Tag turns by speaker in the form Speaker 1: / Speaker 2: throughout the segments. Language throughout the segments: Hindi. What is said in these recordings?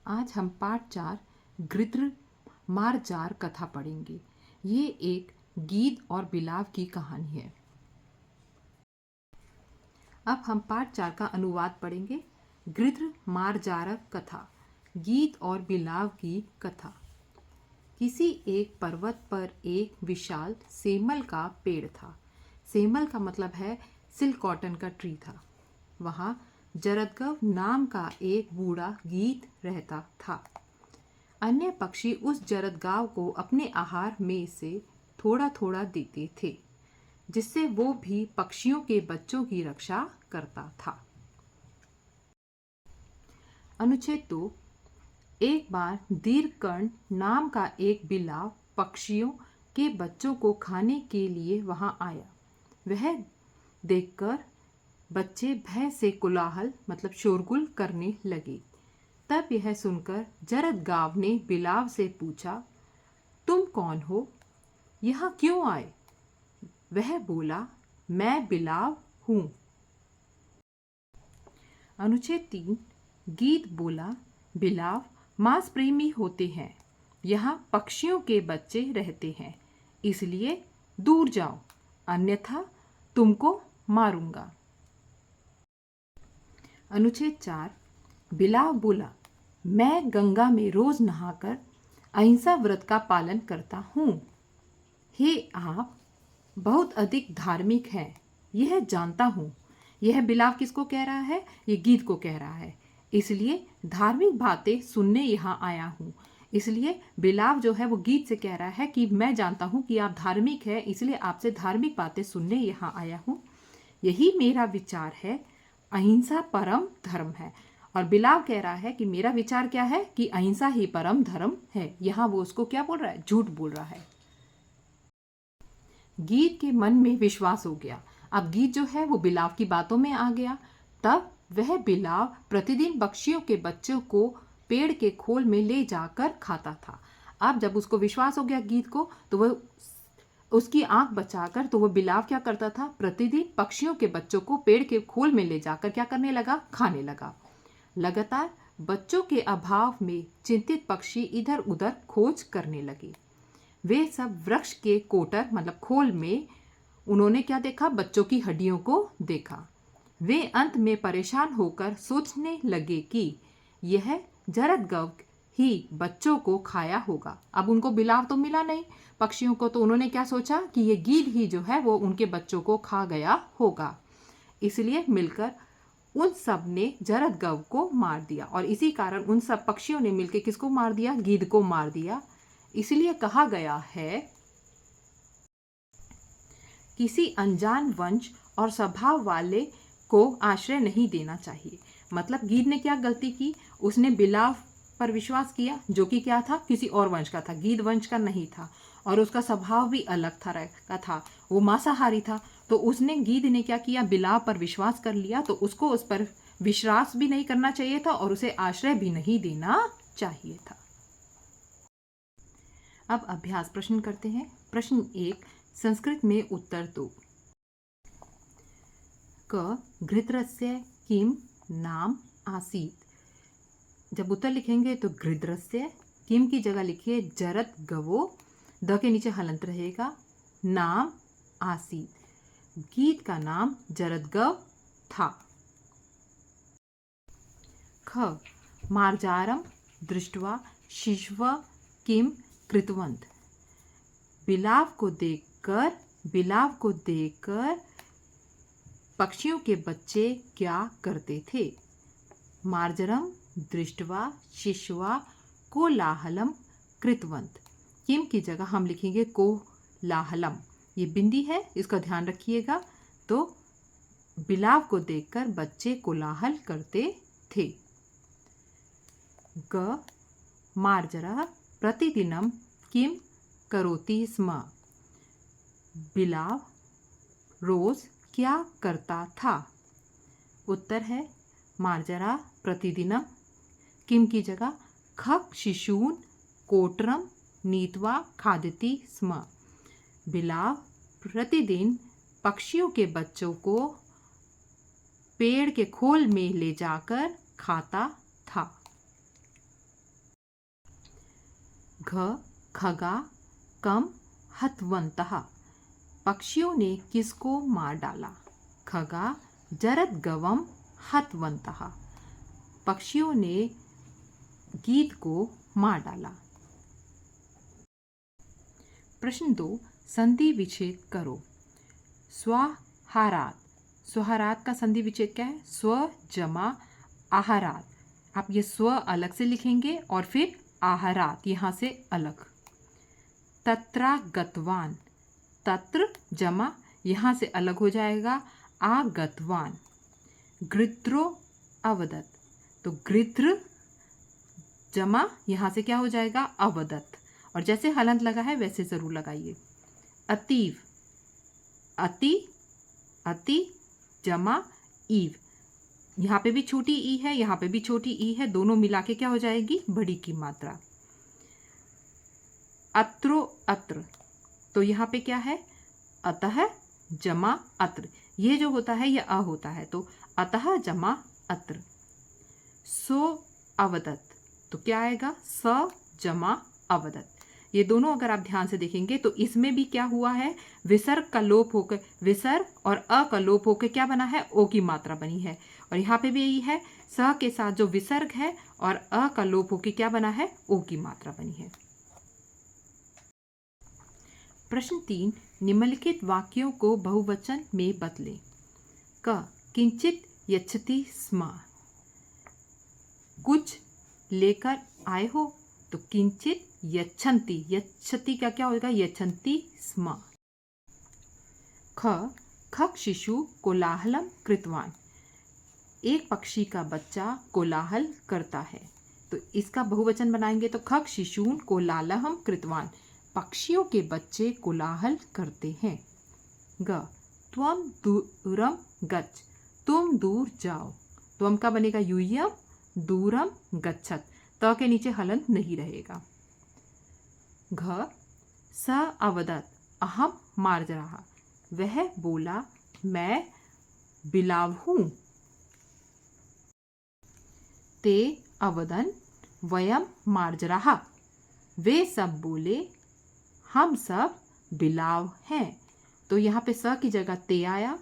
Speaker 1: आज हम पाठ 4 गृध्र मार्जार कथा पढ़ेंगे। ये एक गीध और बिलाव की कहानी है। अब हम पाठ 4 का अनुवाद पढ़ेंगे। गृध्र मार्जारक कथा, गीध और बिलाव की कथा। किसी एक पर्वत पर एक विशाल सेमल का पेड़ था। सेमल का मतलब है सिल्क कॉटन का ट्री था। वहाँ जरदगव नाम का एक बूढ़ा गीध रहता था। अन्य पक्षी उस जरदगाव को अपने आहार में से थोड़ा थोड़ा देते थे, जिससे वो भी पक्षियों के बच्चों की रक्षा करता था। अनुच्छेद 2। एक बार दीर्घकर्ण नाम का एक बिलाव पक्षियों के बच्चों को खाने के लिए वहां आया। वह देखकर बच्चे भय से कोलाहल मतलब शोरगुल करने लगे। तब यह सुनकर जरदगाव ने बिलाव से पूछा, तुम कौन हो? यहाँ क्यों आए? वह बोला, मैं बिलाव हूँ। अनुच्छेद 3। गीध बोला, बिलाव मांस प्रेमी होते हैं। यहाँ पक्षियों के बच्चे रहते हैं, इसलिए दूर जाओ, अन्यथा तुमको मारूंगा। अनुच्छेद 4। बिलाव बोला, मैं गंगा में रोज नहाकर अहिंसा व्रत का पालन करता हूँ। हे आप बहुत अधिक धार्मिक हैं, यह जानता हूँ। यह बिलाव किसको कह रहा है? ये गीध को कह रहा है। इसलिए धार्मिक बातें सुनने यहाँ आया हूँ। इसलिए बिलाव जो है वो गीध से कह रहा है कि मैं जानता हूँ कि आप धार्मिक हैं, इसलिए आपसे धार्मिक बातें सुनने यहाँ आया हूँ। यही मेरा विचार है, अहिंसा परम धर्म है। और बिलाव कह रहा है कि मेरा विचार क्या है कि अहिंसा ही परम धर्म है। यहाँ वो उसको क्या बोल रहा है? झूठ बोल रहा है। गीध के मन में विश्वास हो गया। अब गीध जो है वो बिलाव की बातों में आ गया। तब वह बिलाव प्रतिदिन पक्षियों के बच्चों को पेड़ के खोल में ले जाकर खाता था। अब जब उसको विश्वास हो गया गीध को, तो वह उसकी आंख बचाकर तो वह बिलाव क्या करता था? प्रतिदिन पक्षियों के बच्चों को पेड़ के खोल में ले जाकर क्या करने लगा? खाने लगा। लगातार बच्चों के अभाव में चिंतित पक्षी इधर उधर खोज करने लगे। वे सब वृक्ष के कोटर मतलब खोल में उन्होंने क्या देखा? बच्चों की हड्डियों को देखा। वे अंत में परेशान होकर सोचने लगे कि यह जरदगव ही बच्चों को खाया होगा। अब उनको बिलाव तो मिला नहीं पक्षियों को, तो उन्होंने क्या सोचा कि ये गीध ही जो है वो उनके बच्चों को खा गया होगा। इसलिए मिलकर उन सब ने जरदगव को मार दिया, और इसी कारण उन सब पक्षियों ने मिलकर किसको मार दिया? गीध को मार दिया। इसलिए कहा गया है, किसी अनजान वंश और स्वभाव वाले को आश्रय नहीं देना चाहिए। मतलब गीध ने क्या गलती की? उसने बिलाव पर विश्वास किया, जो कि क्या था? किसी और वंश का था, गीध वंश का नहीं था, और उसका स्वभाव भी अलग था, वो मांसाहारी था। तो उसने गीध ने क्या किया? बिलाव पर विश्वास कर लिया। तो उसको उस पर विश्वास भी नहीं करना चाहिए था और उसे आश्रय भी नहीं देना चाहिए था। अब अभ्यास प्रश्न करते हैं। प्रश्न 1, संस्कृत में उत्तर दो। क गृध्रस्य किम नाम आसीत। जब उत्तर लिखेंगे तो गृध्रस्य, किम की जगह लिखिए जरदगवो, द के नीचे हलंत रहेगा, नाम आसीत। गीध का नाम जरदगव था। ख मार्जारम दृष्ट्वा शिशव किम कृतवंत। बिलाव को देखकर पक्षियों के बच्चे क्या करते थे? मार्जरम दृष्ट्वा शिशवा कोलाहलम कृतवंत। किम की जगह हम लिखेंगे कोलाहलम, ये बिंदी है, इसका ध्यान रखिएगा। तो बिलाव को देखकर बच्चे कोलाहल करते थे। ग मार्जरः प्रतिदिनं किम करोति स्म। बिलाव रोज क्या करता था? उत्तर है मार्जरा प्रतिदिनम, किम की जगह खक शिशून कोटरम नीत्वा खादति स्म। बिलाव प्रतिदिन पक्षियों के बच्चों को पेड़ के खोल में ले जाकर खाता था। घ खगा कम हतवंतः, पक्षियों ने किसको मार डाला? खगा जरद गवम हतवंतः, पक्षियों ने गीत को मार डाला। प्रश्न 2, संधि विच्छेद करो। स्वाहारात, स्वाहारात का संधि विच्छेद क्या है? स्व जमा आहारात। आप ये स्व अलग से लिखेंगे और फिर आहारात यहाँ से अलग। तत्रागतवान, तत्र जमा यहाँ से अलग हो जाएगा आगतवान। गृध्रो अवदत, तो गृध्र जमा यहाँ से क्या हो जाएगा? अवदत। और जैसे हलंत लगा है वैसे जरूर लगाइए। अतीव, अति अति जमा ईव, यहाँ पे भी छोटी ई है, यहाँ पे भी छोटी ई है, दोनों मिला के क्या हो जाएगी? बड़ी की मात्रा। अत्रो अत्र, तो यहाँ पे क्या है? अतः जमा अत्र, ये जो होता है ये अ होता है, तो अतः जमा अत्र। सो अवदत, तो क्या आएगा? स जमा अवदत। ये दोनों अगर आप ध्यान से देखेंगे तो इसमें भी क्या हुआ है? विसर्ग का लोप होकर, विसर्ग और अ का लोप होकर क्या बना है? ओ की मात्रा बनी है। और यहाँ पे भी यही है, स के साथ जो विसर्ग है और अ का लोप होकर क्या बना है? ओ की मात्रा बनी है। प्रश्न 3, निम्नलिखित वाक्यों को बहुवचन में बदलें। क किंचित यच्छति स्म, कुछ लेकर आए हो, तो किंचित यच्छन्ति, यच्छति का क्या होगा? यच्छन्ति स्म। ख खग शिशु कोलाहलम कृतवान, एक पक्षी का बच्चा कोलाहल करता है, तो इसका बहुवचन बनाएंगे तो खग शिशून कोलाहलम कृतवान, पक्षियों के बच्चे कोलाहल करते हैं। ग त्वम दूरम गच्छ, तुम दूर जाओ, त्वम का बनेगा यूयम, दूरम गच्छत, त के नीचे हलंत नहीं रहेगा। घ स अवदत अहम मार्जराः, वह बोला मैं बिलाव हूं। ते अवदन वयम मार्जराः, वे सब बोले हम सब बिलाव हैं। तो यहाँ पे स की जगह ते आया,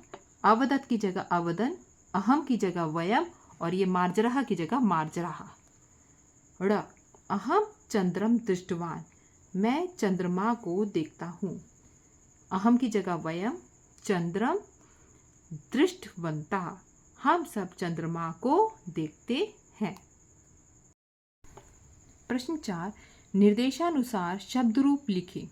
Speaker 1: अवदत की जगह अवदन, अहम की जगह वयम और ये मार्जराः की जगह मार्जराः। ड़ अहम चंद्रम दृष्टवान, मैं चंद्रमा को देखता हूँ। अहम की जगह वयम, चंद्रम दृष्टवंतः, हम सब चंद्रमा को देखते हैं। प्रश्न 4, निर्देशानुसार शब्द रूप लिखें।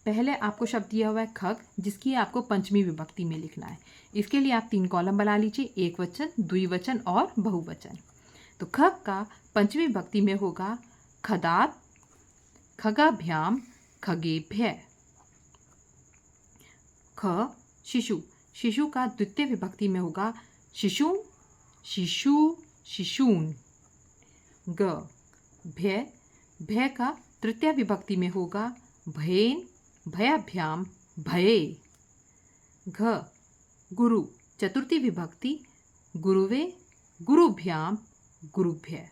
Speaker 1: पहले आपको शब्द दिया हुआ है खग, जिसकी आपको पंचमी विभक्ति में लिखना है। इसके लिए आप 3 कॉलम बना लीजिए, एक वचन, द्विवचन और बहुवचन। तो खग का पंचमी विभक्ति में होगा खदात, खगाभ्याम, खगेभ्य। ख शिशु, शिशु का द्वितीय विभक्ति में होगा शिशु, शिशु, शिशून। ग भय, भय का तृतीय विभक्ति में होगा भयेन, भयाभ्याम, भये। घ गुरु, चतुर्थी विभक्ति गुरुवे, गुरुभ्याम, गुरुभ्य।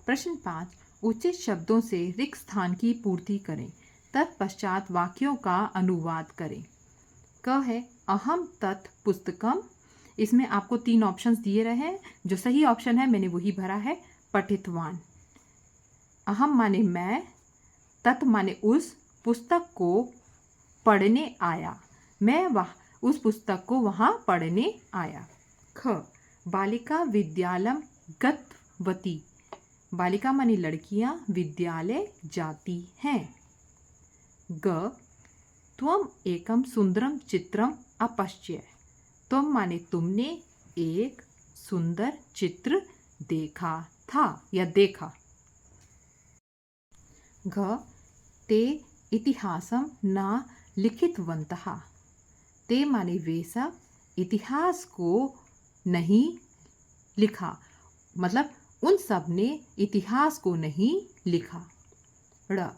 Speaker 1: प्रश्न 5, उचित शब्दों से रिक्त स्थान की पूर्ति करें, तत्पश्चात वाक्यों का अनुवाद करें। क है अहम तत् पुस्तकम, इसमें आपको 3 ऑप्शंस दिए रहे हैं, जो सही ऑप्शन है मैंने वही भरा है, पठितवान। अहम माने मैं, तत् माने उस, पुस्तक को पढ़ने आया, मैं उस पुस्तक को वहाँ पढ़ने आया। ख बालिका विद्यालय गतवती, बालिका माने लड़कियां विद्यालय जाती हैं। ग त्वम एकम सुंदरम चित्रम अपश्य, त्वम माने तुमने एक सुंदर चित्र देखा था या देखा। घ ते इतिहासम न लिखितवन्तः, ते माने वे सब इतिहास को नहीं लिखा, मतलब उन सब ने इतिहास को नहीं लिखा। ड़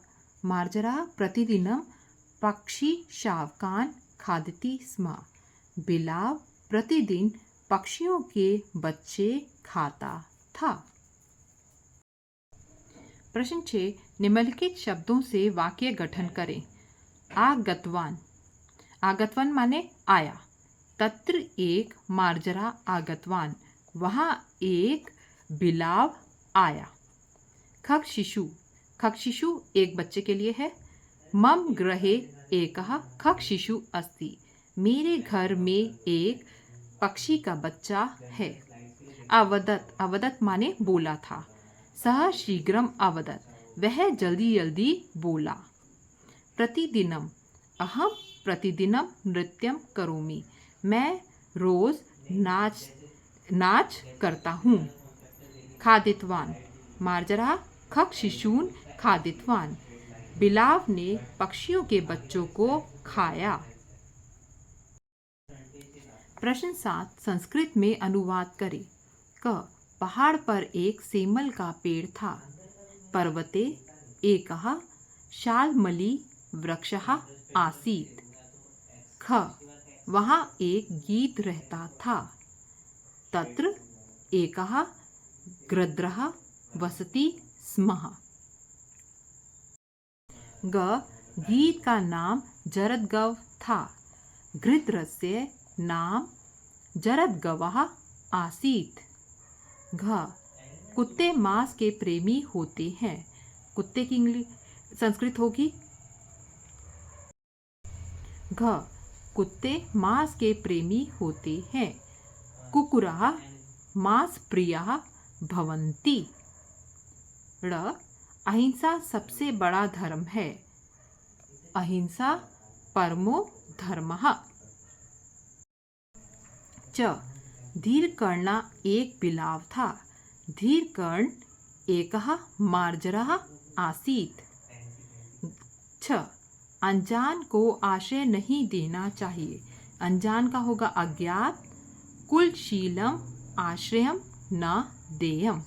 Speaker 1: मार्जरा प्रतिदिनम पक्षी शावकान खादती स्म, बिलाव प्रतिदिन पक्षियों के बच्चे खाता था। प्रश्न 6, निम्नलिखित शब्दों से वाक्य गठन करें। आगतवान, आगतवान माने आया। तत्र एक मार्जरा आगतवान, वहाँ एक बिलाव आया। खग शिशु, खग शिशु एक बच्चे के लिए है। मम गृहे एकः खग शिशु अस्ति, मेरे घर में एक पक्षी का बच्चा है। अवदत, अवदत माने बोला था। सह शीघ्रम अवदत, वह जल्दी जल्दी बोला। प्रतिदिनम, अहम प्रतिदिनम नृत्यम करोमि, मैं रोज नाच करता हूँ। खादितवान, मार्जरा खग शिशून खादितवान, बिलाव ने पक्षियों के बच्चों को खाया। प्रश्न 7, संस्कृत में अनुवाद करें। क, पहाड़ पर एक सेमल का पेड़ था। पर्वते एकः शाल्मली वृक्षः आसीत्। ख, वहाँ एक गीत रहता था। तत्र एकः गृध्रः वसति स्म। ग, गीत का नाम जरदगव था। गृध्रस्य नाम जरदगवः आसीत्। घ, कुत्ते मांस के प्रेमी होते हैं। कुत्ते की इंग्लिश संस्कृत होगी घ, कुत्ते मांस के प्रेमी होते हैं। कुकुरः मांस प्रियः भवन्ति। ड़, अहिंसा सबसे बड़ा धर्म है। अहिंसा परमो धर्मः। च, धीरकर्णा एक बिलाव था। धीरकर्ण एकः मार्जरः आसीत्। छ, अनजान को आश्रय नहीं देना चाहिए। अनजान का होगा अज्ञात। कुलशीलम आश्रयम न देयम।